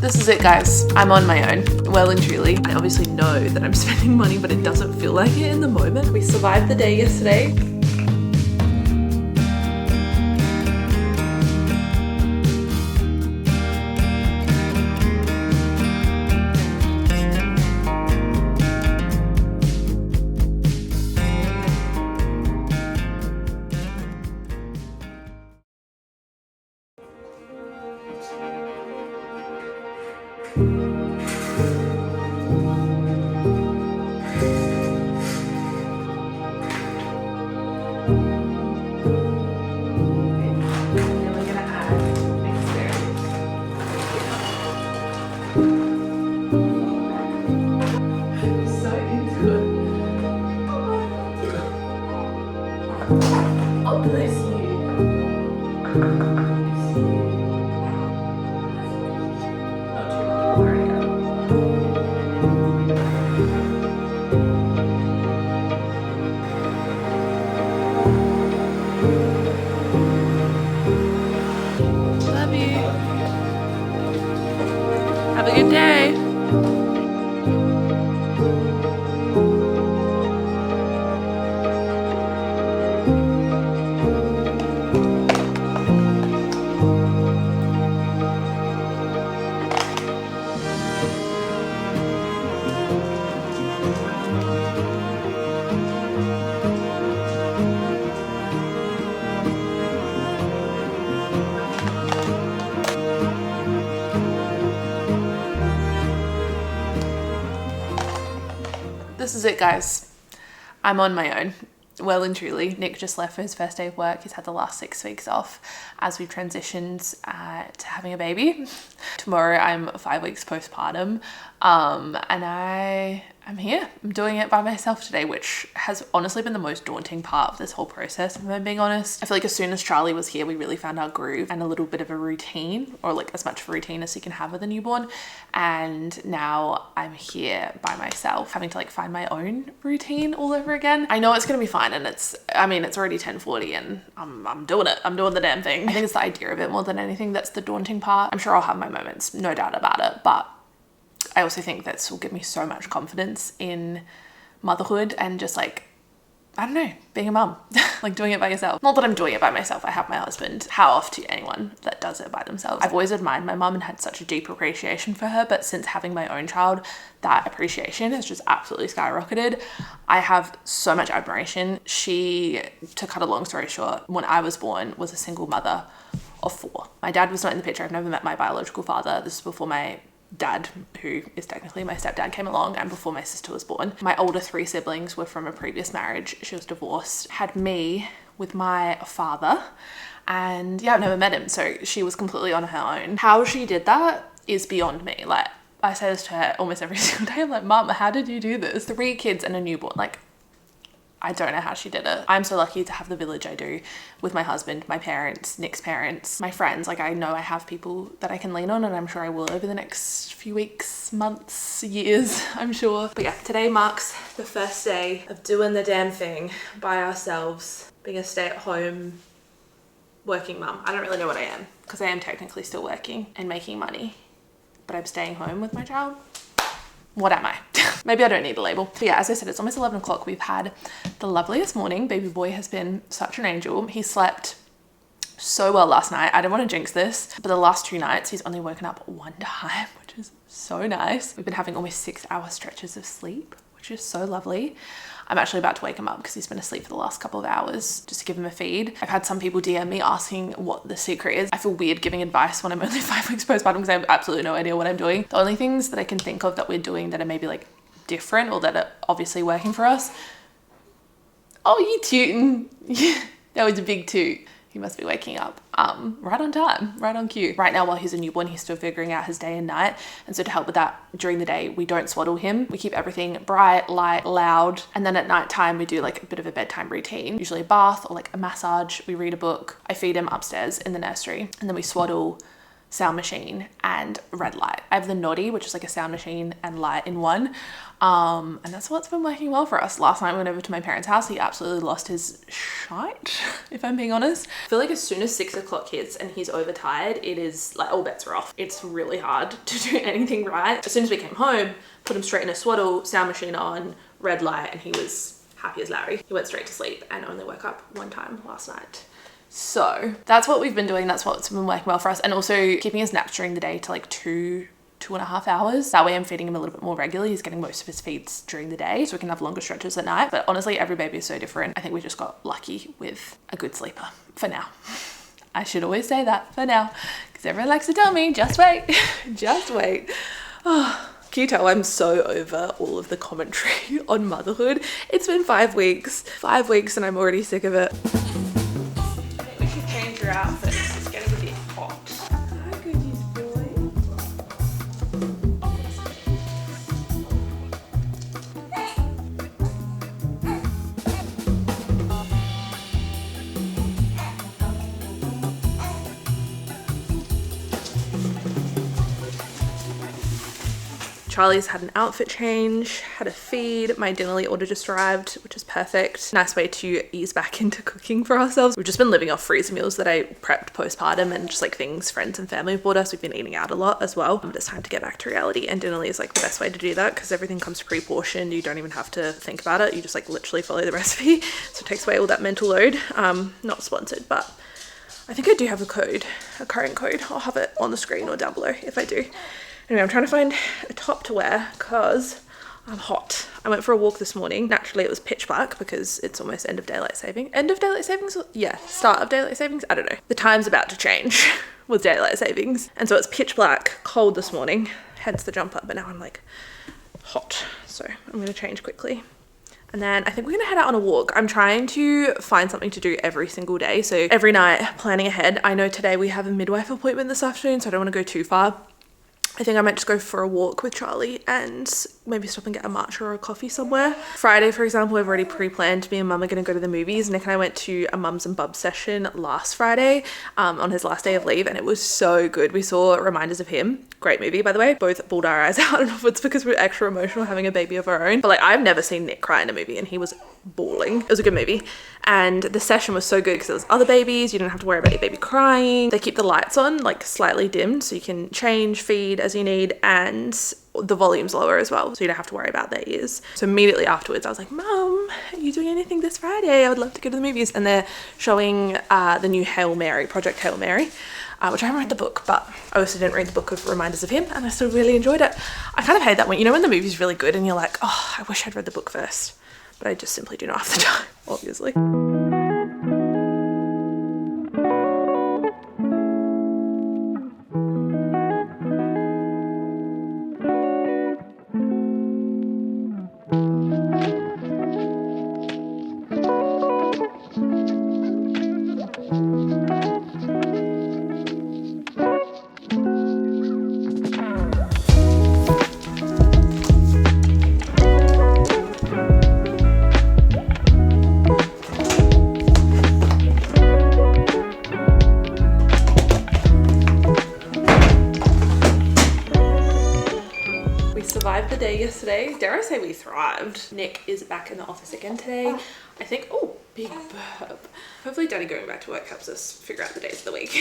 This is it, guys. I'm on my own, well and truly. I obviously know that I'm spending money, but it doesn't feel like it in the moment. We survived the day yesterday. Oh, bless you. Love you. Have a good day. This is it, guys. I'm on my own, well and truly. Nick just left for his first day of work. He's had the last 6 weeks off as we've transitioned to having a baby. Tomorrow I'm 5 weeks postpartum, and I'm here. I'm doing it by myself today, which has honestly been the most daunting part of this whole process, if I'm being honest. I feel like as soon as Charlie was here, we really found our groove and a little bit of a routine, or like as much of a routine as you can have with a newborn. And now I'm here by myself, having to like find my own routine all over again. I know it's gonna be fine, and it's already 10:40 and I'm doing it. I'm doing the damn thing. I think it's the idea of it more than anything that's the daunting part. I'm sure I'll have my moments, no doubt about it, but I also think this will give me so much confidence in motherhood and just like, I don't know, being a mum, like doing it by yourself. Not that I'm doing it by myself, I have my husband. How off to anyone that does it by themselves. I've always admired my mum and had such a deep appreciation for her, but since having my own child, that appreciation has just absolutely skyrocketed. I have so much admiration. She, to cut a long story short, when I was born, was a single mother of 4. My dad was not in the picture. I've never met my biological father. This is before my dad, who is technically my stepdad, came along, and before my sister was born. My older 3 siblings were from a previous marriage. She was divorced, had me with my father, and yeah, I've never met him, so she was completely on her own. How she did that is beyond me. Like, I say this to her almost every single day. I'm like, Mum, how did you do this? 3 kids and a newborn. Like, I don't know how she did it. I'm so lucky to have the village I do with my husband, my parents, Nick's parents, my friends. Like, I know I have people that I can lean on, and I'm sure I will over the next few weeks, months, years, I'm sure. But yeah, today marks the first day of doing the damn thing by ourselves, being a stay-at-home working mum. I don't really know what I am, because I am technically still working and making money, but I'm staying home with my child. What am I? Maybe I don't need a label. But yeah, as I said, it's almost 11 o'clock. We've had the loveliest morning. Baby boy has been such an angel. He slept so well last night. I don't want to jinx this, but the last 2 nights he's only woken up 1 time, which is so nice. We've been having almost 6-hour stretches of sleep, which is so lovely. I'm actually about to wake him up because he's been asleep for the last couple of hours, just to give him a feed. I've had some people DM me asking what the secret is. I feel weird giving advice when I'm only 5 weeks postpartum because I have absolutely no idea what I'm doing. The only things that I can think of that we're doing that are maybe like different or that are obviously working for us. Oh, you tootin'. That was a big toot. He must be waking up right on time, right on cue. Right now, while he's a newborn, he's still figuring out his day and night. And so to help with that, during the day, we don't swaddle him. We keep everything bright, light, loud. And then at nighttime, we do like a bit of a bedtime routine, usually a bath or like a massage. We read a book. I feed him upstairs in the nursery, and then we swaddle sound machine and red light. I have the Naughty, which is like a sound machine and light in one. And that's what's been working well for us. Last night we went over to my parents' house. He absolutely lost his shite, if I'm being honest. I feel like as soon as 6 o'clock hits and he's overtired, it is like all bets are off. It's really hard to do anything right. As soon as we came home, put him straight in a swaddle, sound machine on, red light, and he was happy as Larry. He went straight to sleep and only woke up one time last night. So that's what we've been doing. That's what's been working well for us. And also keeping his naps during the day to like 2.5 hours. That way I'm feeding him a little bit more regularly. He's getting most of his feeds during the day so we can have longer stretches at night. But honestly, every baby is so different. I think we just got lucky with a good sleeper for now. I should always say that for now, because everyone likes to tell me, just wait, just wait. Oh, can you tell I'm so over all of the commentary on motherhood? It's been 5 weeks and I'm already sick of it. We should change your outfit. It's getting a bit hot. How good he's doing. Charlie's had an outfit change, had a feed, my dinnerly order just arrived, which is perfect. Nice way to ease back into cooking for ourselves. We've just been living off freezer meals that I prepped postpartum and just like things friends and family bought us. We've been eating out a lot as well. But it's time to get back to reality, and dinnerly is like the best way to do that because everything comes pre-portioned. You don't even have to think about it. You just like literally follow the recipe. So it takes away all that mental load. Not sponsored, but I think I do have a current code. I'll have it on the screen or down below if I do. Anyway, I'm trying to find a top to wear because I'm hot. I went for a walk this morning. Naturally, it was pitch black because it's almost end of daylight saving. End of daylight savings? Yeah, start of daylight savings? I don't know. The time's about to change with daylight savings. And so it's pitch black, cold this morning, hence the jumper. But now I'm like hot. So I'm going to change quickly. And then I think we're gonna head out on a walk. I'm trying to find something to do every single day. So every night, planning ahead. I know today we have a midwife appointment this afternoon, so I don't wanna go too far. I think I might just go for a walk with Charlie and maybe stop and get a matcha or a coffee somewhere. Friday, for example, we've already pre-planned. Me and mum are going to go to the movies. Nick and I went to a mums and bubs session last Friday on his last day of leave, and it was so good. We saw Reminders of Him. Great movie, by the way. Both bawled our eyes out. I don't know if it's because we're extra emotional having a baby of our own, but like I've never seen Nick cry in a movie and he was bawling. It was a good movie. And the session was so good because there was other babies. You don't have to worry about your baby crying. They keep the lights on like slightly dimmed so you can change, feed as you need, and the volume's lower as well, so you don't have to worry about their ears. So immediately afterwards I was like, Mum, are you doing anything this Friday? I would love to go to the movies. And they're showing the new Hail Mary, Project Hail Mary, which I haven't read the book, but I also didn't read the book of Reminders of Him, and I still really enjoyed it. I kind of hate that when, you know, when the movie's really good and you're like, oh, I wish I'd read the book first, but I just simply do not have the time, obviously. Survived the day yesterday. Dare I say we thrived. Nick is back in the office again today. I think, oh, big burp. Hopefully Daddy going back to work helps us figure out the days of the week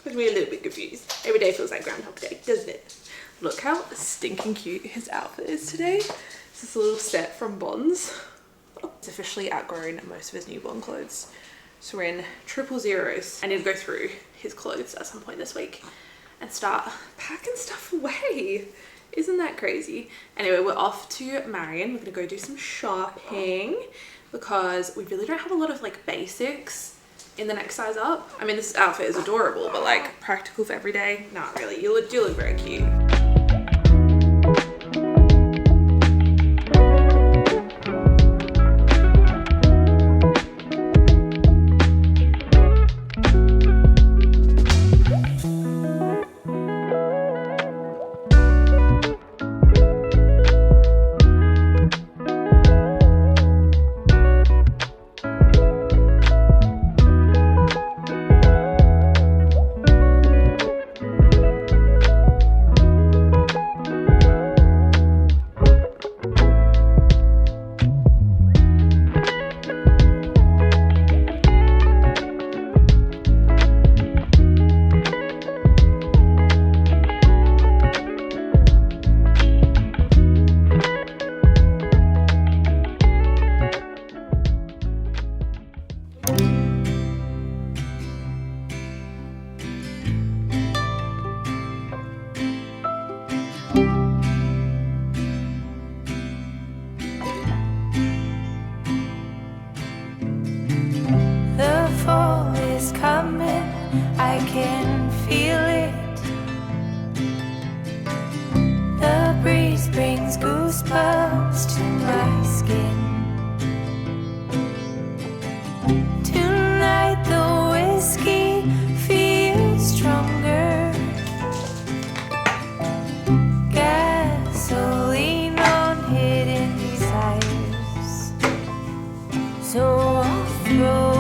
because we're a little bit confused. Every day feels like Groundhog Day, doesn't it? Look how stinking cute his outfit is today. It's this little set from Bonds. He's officially outgrown most of his newborn clothes. So we're in 000s. I need to go through his clothes at some point this week and start packing stuff away. Isn't that crazy? Anyway, we're off to Marion. We're gonna go do some shopping because we really don't have a lot of like basics in the next size up. I mean, this outfit is adorable, but like practical for every day, not really. You do look very cute. exposed to my skin. Tonight the whiskey feels stronger. Gasoline on hidden desires. So I'll throw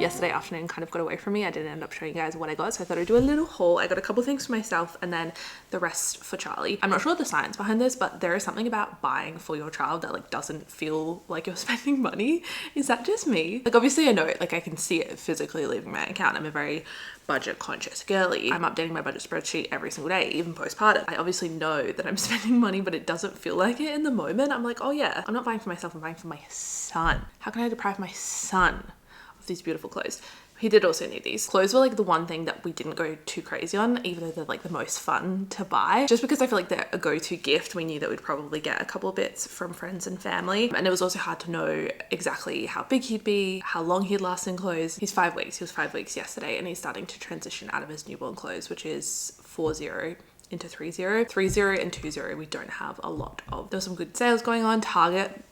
yesterday afternoon kind of got away from me. I didn't end up showing you guys what I got, so I thought I'd do a little haul. I got a couple things for myself and then the rest for Charlie. I'm not sure the science behind this, but there is something about buying for your child that like doesn't feel like you're spending money. Is that just me? Like obviously I know it, like I can see it physically leaving my account. I'm a very budget conscious girly. I'm updating my budget spreadsheet every single day, even postpartum. I obviously know that I'm spending money, but it doesn't feel like it in the moment. I'm like, oh yeah, I'm not buying for myself, I'm buying for my son. How can I deprive my son of these beautiful clothes? He did also need these. Clothes were like the one thing that we didn't go too crazy on, even though they're like the most fun to buy, just because I feel like they're a go-to gift. We knew that we'd probably get a couple of bits from friends and family, and it was also hard to know exactly how big he'd be, how long he'd last in clothes. He's 5 weeks. He was 5 weeks yesterday, and he's starting to transition out of his newborn clothes, which is 4-0 into 3-0. 3-0 and 2-0 we don't have a lot of. There was some good sales going on. Target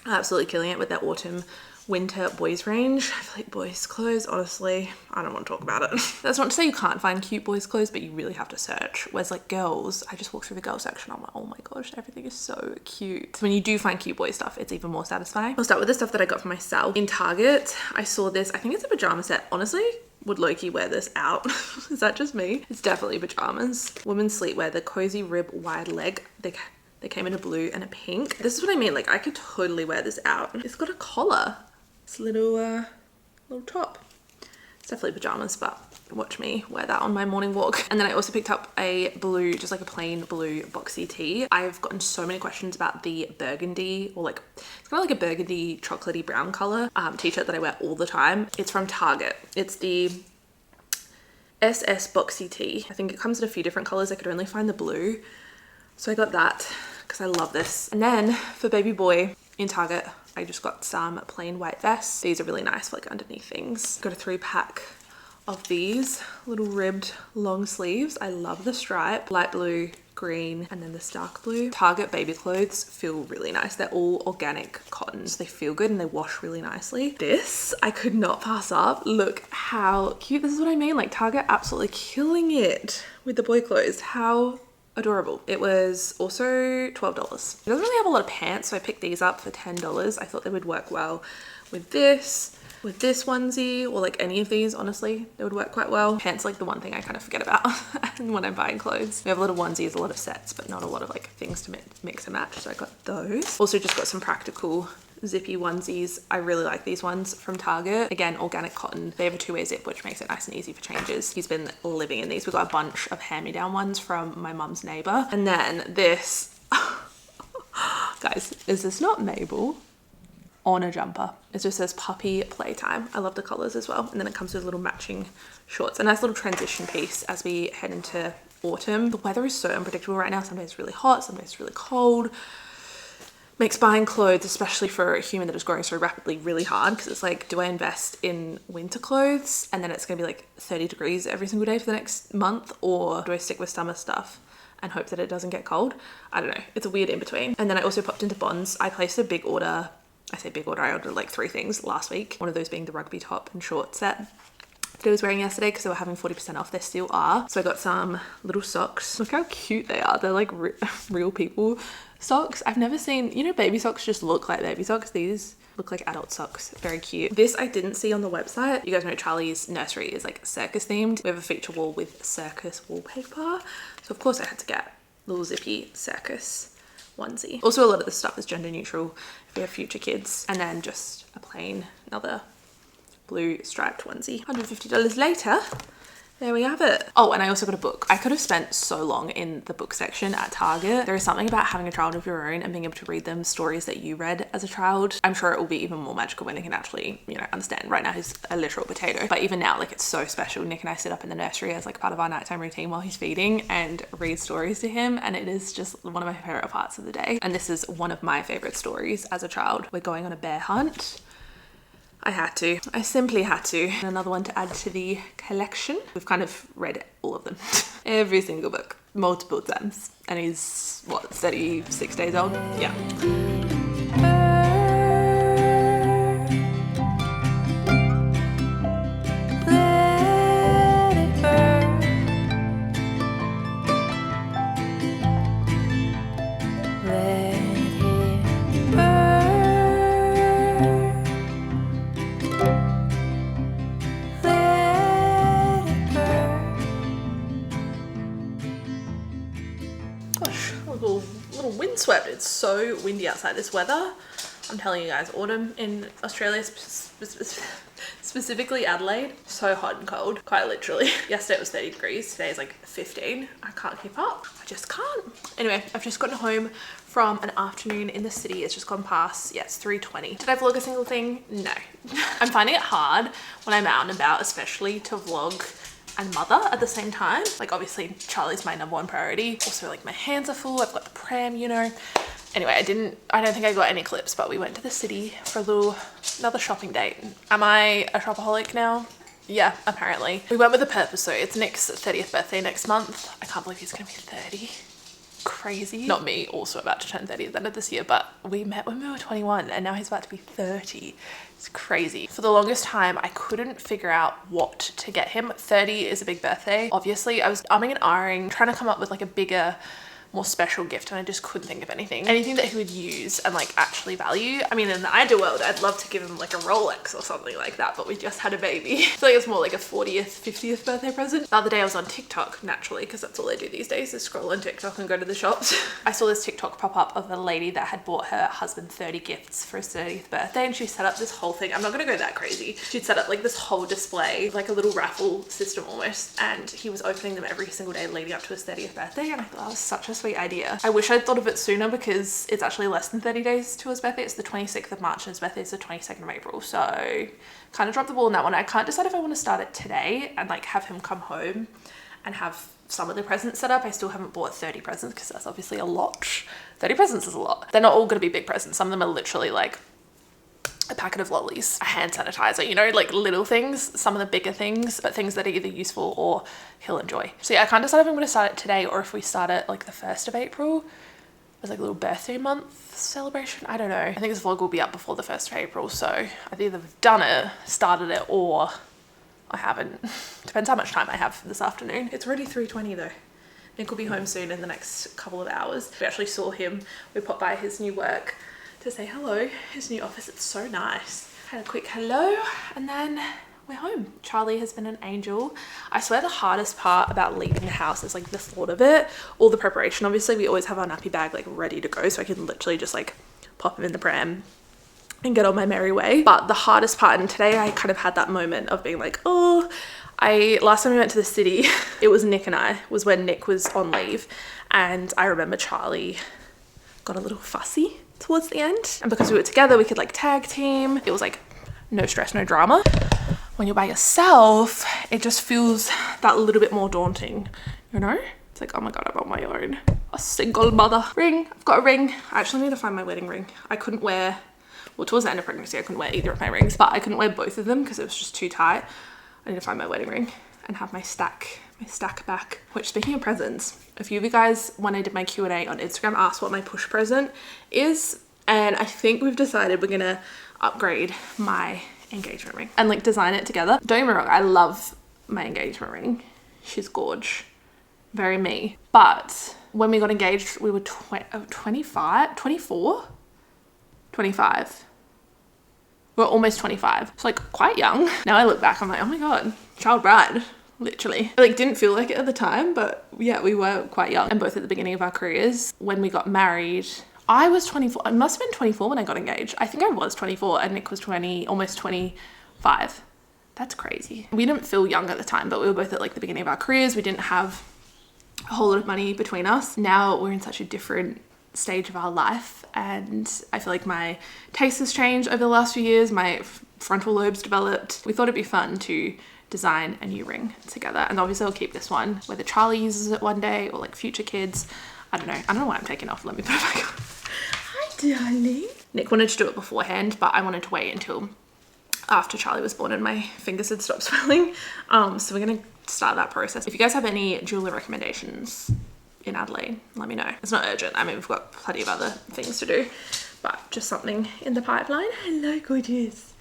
absolutely killing it with their autumn winter boys range. I feel like boys clothes, honestly, I don't want to talk about it. That's not to say you can't find cute boys clothes, but you really have to search. Whereas like girls, I just walk through the girl section, I'm like, oh my gosh, everything is so cute. So when you do find cute boy stuff, it's even more satisfying. I'll start with the stuff that I got for myself. In Target, I saw this, I think it's a pajama set. Honestly, would low-key wear this out. Is that just me? It's definitely pajamas. Women's sleepwear, the cozy rib wide leg. They came in a blue and a pink. This is what I mean, like I could totally wear this out. It's got a collar. It's a little top. It's definitely pajamas, but watch me wear that on my morning walk. And then I also picked up a blue, just like a plain blue boxy tee. I've gotten so many questions about the burgundy, or like, it's kind of like a burgundy chocolatey brown color t-shirt that I wear all the time. It's from Target. It's the SS boxy tee. I think it comes in a few different colors. I could only find the blue. So I got that because I love this. And then for baby boy in Target, I just got some plain white vests. These are really nice for like underneath things. Got a 3-pack of these little ribbed long sleeves. I love the stripe, light blue, green, and then this dark blue. Target baby clothes feel really nice. They're all organic cottons. They feel good and they wash really nicely. This I could not pass up. Look how cute. This is what I mean. Like Target absolutely killing it with the boy clothes. How adorable. It was also $12. It doesn't really have a lot of pants, so I picked these up for $10. I thought they would work well with this onesie, or like any of these, honestly, they would work quite well. Pants are like the one thing I kind of forget about when I'm buying clothes. We have a lot of onesies, a lot of sets, but not a lot of like things to mix and match, so I got those. Also just got some practical zippy onesies. I really like these ones from Target. Again, organic cotton. They have a 2-way zip, which makes it nice and easy for changes. He's been living in these. We got a bunch of hand-me-down ones from my mum's neighbor. And then this, guys, is this not Mabel on a jumper? It just says puppy playtime. I love the colors as well. And then it comes with little matching shorts. A nice little transition piece as we head into autumn. The weather is so unpredictable right now. Sometimes it's really hot, sometimes it's really cold. Makes buying clothes, especially for a human that is growing so rapidly, really hard, because it's like, do I invest in winter clothes and then it's gonna be like 30 degrees every single day for the next month, or do I stick with summer stuff and hope that it doesn't get cold? I don't know. It's a weird in between. And then I also popped into Bonds. I placed a big order. I say big order, I ordered like 3 things last week. One of those being the rugby top and short set that I was wearing yesterday, because they were having 40% off. They still are. So I got some little socks. Look how cute they are. They're like real people socks. I've never seen, you know, baby socks just look like baby socks. These look like adult socks. Very cute. This I didn't see on the website. You guys know Charlie's nursery is like circus themed. We have a feature wall with circus wallpaper. So of course I had to get a little zippy circus onesie. Also a lot of this stuff is gender neutral if you have future kids. And then just a plain, another blue striped onesie. $150 later, there we have it. Oh, and I also got a book. I could have spent so long in the book section at Target. There is something about having a child of your own and being able to read them stories that you read as a child. I'm sure it will be even more magical when they can actually, you know, understand. Right now he's a literal potato, but even now, like, it's so special. Nick and I sit up in the nursery as like part of our nighttime routine while he's feeding and read stories to him, and it is just one of my favorite parts of the day. And this is one of my favorite stories as a child. We're going on a bear hunt. I had to. I simply had to. And another one to add to the collection. We've kind of read all of them. Every single book. Multiple times. And he's, what, 36 days old? Yeah. Little windswept. It's so windy outside. This weather, I'm telling you guys, autumn in Australia, specifically Adelaide, so hot and cold, quite literally. Yesterday it was 30 degrees, today is like 15. I can't keep up. I just can't. Anyway, I've just gotten home from an afternoon in the city. It's just gone past, yeah, it's 3:20. Did I vlog a single thing? No. I'm finding it hard when I'm out and about, especially to vlog and mother at the same time. Like, obviously Charlie's my #1 priority. Also, like, my hands are full. I've got the pram, you know. Anyway, I don't think I got any clips, but we went to the city for another shopping date. Am I a shopaholic now? Yeah, apparently. We went with a purpose, so it's Nick's 30th birthday next month. I can't believe he's gonna be 30. Crazy. Not me, also about to turn 30 at the end of this year, but we met when we were 21 and now he's about to be 30. It's crazy. For the longest time, I couldn't figure out what to get him. 30 is a big birthday. Obviously, I was umming and ahhing, trying to come up with like a bigger, more special gift, and I just couldn't think of anything that he would use and like actually value. I mean, in the ideal world, I'd love to give him like a Rolex or something like that, but we just had a baby. I feel like it's more like a 40th, 50th birthday present. The other day I was on TikTok, naturally, because that's all I do these days is scroll on TikTok and go to the shops. I saw this TikTok pop up of a lady that had bought her husband 30 gifts for his 30th birthday, and she set up this whole thing. I'm not gonna go that crazy. She'd set up like this whole display, like a little raffle system almost, and he was opening them every single day leading up to his 30th birthday, and I thought that was such a sweet idea. I wish I'd thought of it sooner because it's actually less than 30 days to his birthday. It's the 26th of March and his birthday is the 22nd of April. So kind of dropped the ball on that one. I can't decide if I want to start it today and like have him come home and have some of the presents set up. I still haven't bought 30 presents because that's obviously a lot. 30 presents is a lot. They're not all going to be big presents. Some of them are literally like a packet of lollies, a hand sanitizer, you know, like little things, some of the bigger things, but things that are either useful or he'll enjoy. So yeah, I can't decide if I'm going to start it today or if we start it like the 1st of April as like a little birthday month celebration. I don't know. I think this vlog will be up before the 1st of April, so I've either done it, started it, or I haven't. Depends how much time I have this afternoon. It's already 3:20 though. Nick will be home soon in the next couple of hours. We actually saw him. We popped by his new work to say hello, his new office. It's so nice. Had a quick hello and then we're home. Charlie has been an angel. I swear the hardest part about leaving the house is like the thought of it, all the preparation. Obviously we always have our nappy bag like ready to go so I can literally just like pop him in the pram and get on my merry way. But the hardest part, and today I kind of had that moment of being like, oh, last time we went to the city, it was Nick and I, was when Nick was on leave, and I remember Charlie got a little fussy towards the end, and because we were together we could like tag team. It was like no stress, no drama. When you're by yourself, it just feels that little bit more daunting, you know? It's like, oh my god, I'm on my own, a single mother. Ring, I've got a ring. I actually need to find my wedding ring. I couldn't wear, well, towards the end of pregnancy I couldn't wear either of my rings, but I couldn't wear both of them because it was just too tight. I need to find my wedding ring and have my stack back. Which, speaking of presents, a few of you guys, when I did my Q&A on Instagram, asked what my push present is, and I think we've decided we're gonna upgrade my engagement ring and like design it together. Don't get me wrong, I love my engagement ring. She's gorge, very me. But when we got engaged, we were 25. We're almost 25. It's like quite young. Now I look back, I'm like, oh my god, child bride, literally. It like didn't feel like it at the time, but yeah, we were quite young and both at the beginning of our careers. When we got married, I was 24. I must have been 24 when I got engaged. I think I was 24 and Nick was 20, almost 25. That's crazy. We didn't feel young at the time, but we were both at like the beginning of our careers. We didn't have a whole lot of money between us. Now we're in such a different stage of our life, and I feel like my taste has changed over the last few years. My frontal lobes developed. We thought it'd be fun to design a new ring together, and obviously I'll keep this one. Whether Charlie uses it one day or like future kids, I don't know why I'm taking off. Let me put it back on. Hi darling. Nick wanted to do it beforehand, but I wanted to wait until after Charlie was born and my fingers had stopped swelling. So we're gonna start that process. If you guys have any jeweler recommendations in Adelaide, let me know. It's not urgent. I mean, we've got plenty of other things to do, but just something in the pipeline. Hello, gorgeous.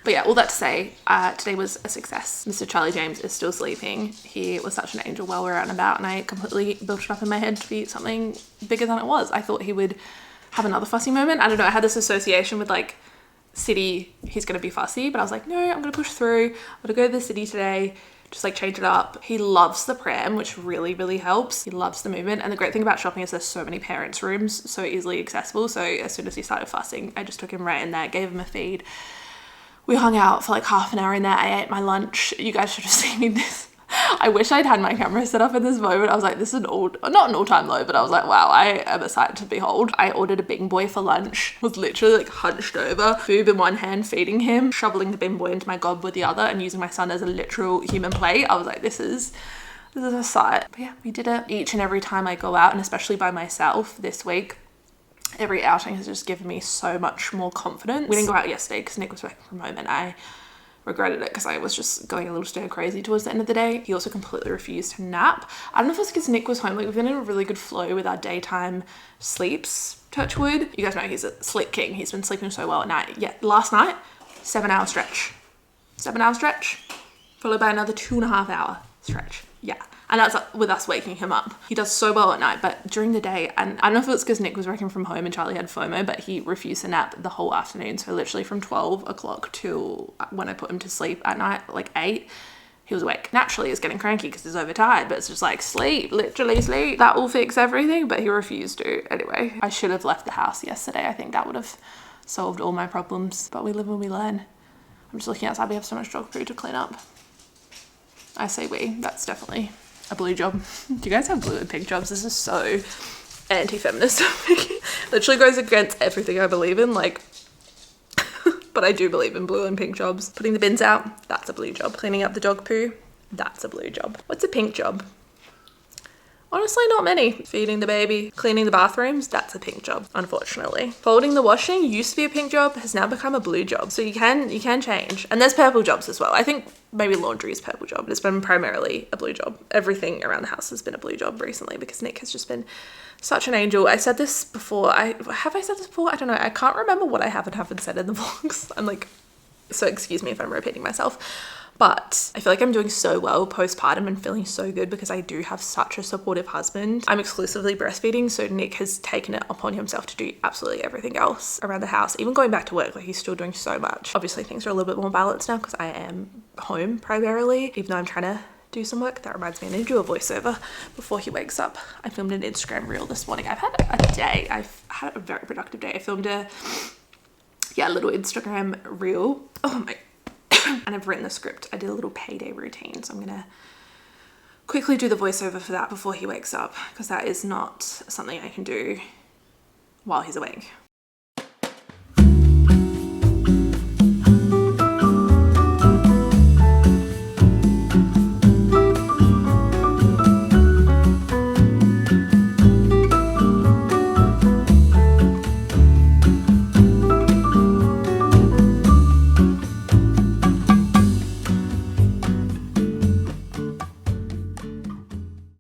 But yeah, all that to say, today was a success. Mr. Charlie James is still sleeping. He was such an angel while we were out and about, and I completely built it up in my head to be something bigger than it was. I thought he would have another fussy moment. I don't know, I had this association with like city, he's gonna be fussy, but I was like, no, I'm gonna push through. I'm gonna go to the city today, just like change it up. He loves the pram, which really, really helps. He loves the movement. And the great thing about shopping is there's so many parents' rooms, so easily accessible. So as soon as he started fussing, I just took him right in there, gave him a feed. We hung out for like half an hour in there. I ate my lunch. You guys should have seen me this. I wish I'd had my camera set up in this moment. I was like, this is not an all-time low, but I was like, wow, I am a sight to behold. I ordered a bing boy for lunch, was literally like hunched over, boob in one hand, feeding him, shoveling the bing boy into my gob with the other, and using my son as a literal human plate. I was like, this is a sight. But yeah, we did it. Each and every time I go out, and especially by myself this week, every outing has just given me so much more confidence. We didn't go out yesterday because Nick was working from home, and I regretted it because I was just going a little stir crazy towards the end of the day. He also completely refused to nap. I don't know if it's because Nick was home. Like, we've been in a really good flow with our daytime sleeps, touch wood. You guys know he's a sleep king. He's been sleeping so well at night. Yeah, last night, 7-hour stretch. 7-hour stretch, followed by another 2.5 hour stretch. Yeah. And that's with us waking him up. He does so well at night, but during the day, and I don't know if it's because Nick was working from home and Charlie had FOMO, but he refused to nap the whole afternoon. So literally from 12 o'clock till when I put him to sleep at night, like 8, he was awake. Naturally, he's getting cranky because he's overtired, but it's just like, sleep, literally sleep. That will fix everything, but he refused to. Anyway, I should have left the house yesterday. I think that would have solved all my problems, but we live and we learn. I'm just looking outside. We have so much dog food to clean up. I say we, that's definitely a blue job. Do you guys have blue and pink jobs? This is so anti-feminist. Literally goes against everything I believe in, like, but I do believe in blue and pink jobs. Putting the bins out, that's a blue job. Cleaning up the dog poo, that's a blue job. What's a pink job? Honestly, not many. Feeding the baby, cleaning the bathrooms, that's a pink job, unfortunately. Folding the washing used to be a pink job, has now become a blue job. So you can change. And there's purple jobs as well. I think maybe laundry is purple job, but it's been primarily a blue job. Everything around the house has been a blue job recently because Nick has just been such an angel. I said this before. Have I said this before? I don't know. I can't remember what I have and haven't said in the vlogs. I'm like, so excuse me if I'm repeating myself. But I feel like I'm doing so well postpartum and feeling so good because I do have such a supportive husband. I'm exclusively breastfeeding, so Nick has taken it upon himself to do absolutely everything else around the house, even going back to work. Like, he's still doing so much. Obviously things are a little bit more balanced now because I am home primarily, even though I'm trying to do some work. That reminds me, I need to do a voiceover before he wakes up. I filmed an Instagram reel this morning. I've had a day. I've had a very productive day. I filmed a little Instagram reel. Oh my, and I've written the script. I did a little payday routine, so I'm gonna quickly do the voiceover for that before he wakes up because that is not something I can do while he's awake.